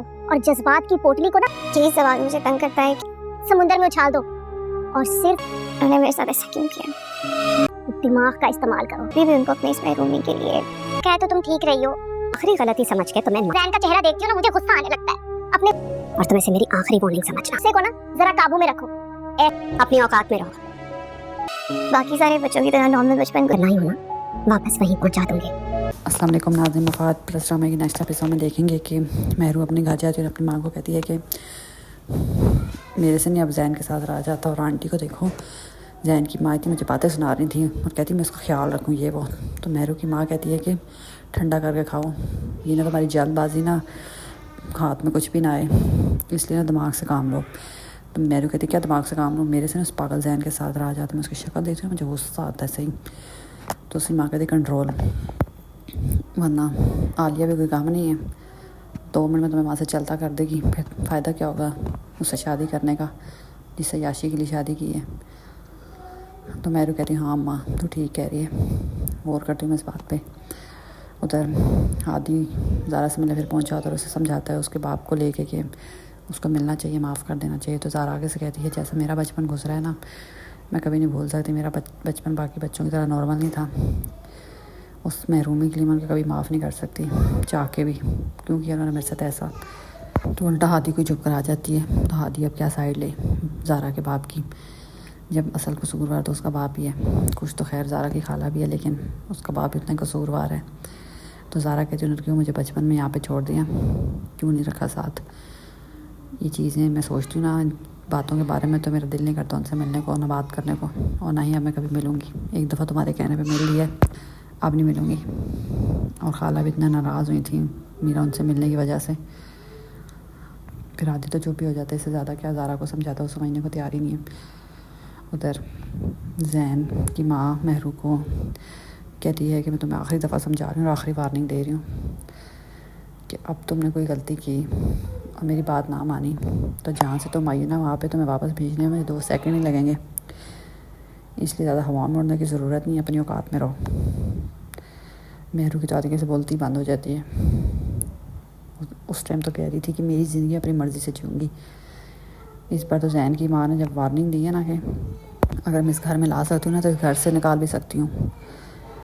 اور جذبات کی پوٹلی کو نا یہی سوال مجھے تنگ کرتا ہے کہ سمندر میں اچھال دو، اور صرف انہوں نے میرے ساتھ ایسا کیوں کیا؟ دماغ کا استعمال کرو، بھی ان کو اپنے اس محرومی کے لیے کہہ تو تم ٹھیک رہی ہو، آخری غلطی سمجھ کے تمہیں زین کا چہرہ دیکھتی ہوں نا مجھے غصہ آنے لگتا ہے اپنے، اور تم اسے میری آخری وارننگ سمجھنا، اسے کو نا ذرا قابو میں رکھو، اپنی اوقات میں رہو، باقی سارے بچوں کی طرح نارمل بچپن کرنا ہی ہونا واپس وہیں پہنچا دوں گے۔ السلام علیکم ناظرین، مفاد پلس ڈرامہ کی نیکسٹ ایپیسوڈ میں دیکھیں گے کہ مہرو اپنے گھر جاتی ہے اور اپنی ماں کو کہتی ہے کہ میرے سے نہیں اب زین کے ساتھ رہا جاتا، اور آنٹی کو دیکھو، زین کی ماں تھی مجھے باتیں سنا رہی تھیں اور کہتی میں اس کا خیال رکھوں یہ وہ، تو مہرو کی ماں کہتی ہے کہ ٹھنڈا کر کے کھاؤ، یہ نہ تمہاری جلد بازی نہ ہاتھ میں کچھ بھی نہ آئے، اس لیے نا دماغ سے کام لو۔ تو مہرو کہتی ہے کیا دماغ سے کام لو، میرے سے نا اس پاگل زین کے ساتھ رہا جاتا، میں اس کی شکل دیکھتی ہوں مجھے غصہ آتا ہے صحیح۔ تو اس کی ماں کہتی کنٹرول، ورنہ عالیہ بھی کوئی کام نہیں ہے، 2 منٹ میں تمہیں وہاں سے چلتا کر دے گی، پھر فائدہ کیا ہوگا اس سے شادی کرنے کا جس سے عیاشی کے لیے شادی کی ہے۔ تو مہرو کہتی ہاں اماں تو ٹھیک کہہ رہی ہے، غور کرتی ہوں میں اس بات پہ۔ ادھر ہادی زارا سے ملنے پھر پہنچا اور اسے سمجھاتا ہے اس کے باپ کو لے کے کہ اس کو ملنا چاہیے، معاف کر دینا چاہیے۔ تو زارا آگے سے کہتی ہے جیسا میرا بچپن گزرا ہے نا میں کبھی نہیں بھول سکتی، میرا بچپن باقی بچوں کی طرح نارمل نہیں تھا، اس محرومی کے لیے میں ان کو کبھی معاف نہیں کر سکتی چاہ کے بھی، کیونکہ انہوں نے میرے ساتھ ایسا۔ تو الٹا ہادی کو جھک کر آ جاتی ہے، تو ہادی اب کیا سائڈ لے زارا کے باپ کی، جب اصل قصوروار تو اس کا باپ ہی ہے، کچھ تو خیر زارا کی خالہ بھی ہے لیکن اس کا باپ اتنا قصوروار ہے۔ تو زارا کہتی ہے کیوں مجھے بچپن میں یہاں پہ چھوڑ دیا، کیوں نہیں رکھا ساتھ، یہ چیزیں میں سوچتی ہوں نا ان باتوں کے بارے میں تو میرا دل نہیں کرتا ان سے ملنے کو، نہ بات کرنے کو، اور نہ ہی اب میں کبھی ملوں گی، ایک دفعہ تمہارے کہنے پہ مل لی ہے اب نہیں ملوں گی۔ اور خالہ بھی اتنا ناراض ہوئی تھیں میرا ان سے ملنے کی وجہ سے۔ پھر عادی تو چپ ہی ہو جاتا ہے، اس سے زیادہ کیا زارا کو سمجھاتا ہے، وہ سمجھنے کو تیار ہی نہیں ہے۔ ادھر زین کی ماں مہرو کو کہتی ہے کہ میں تمہیں آخری دفعہ سمجھا رہی ہوں اور آخری وارننگ دے رہی ہوں کہ اب تم نے کوئی غلطی کی اور میری بات نہ مانی تو جہاں سے تم آئی نا وہاں پہ تمہیں واپس بھیجنے میں 2 سیکنڈ ہی لگیں گے، اس لیے زیادہ ہوا میں اڑنے کی ضرورت نہیں ہے، اپنی اوقات میں رہو۔ مہرو کی طریقے سے بولتی بند ہو جاتی ہے، اس ٹائم تو کہہ رہی تھی کہ میری زندگی اپنی مرضی سے جیوں گی، اس پر تو زین کی ماں نے جب وارننگ دی ہے نا کہ اگر میں اس گھر میں لا سکتی ہوں نا تو اس گھر سے نکال بھی سکتی ہوں،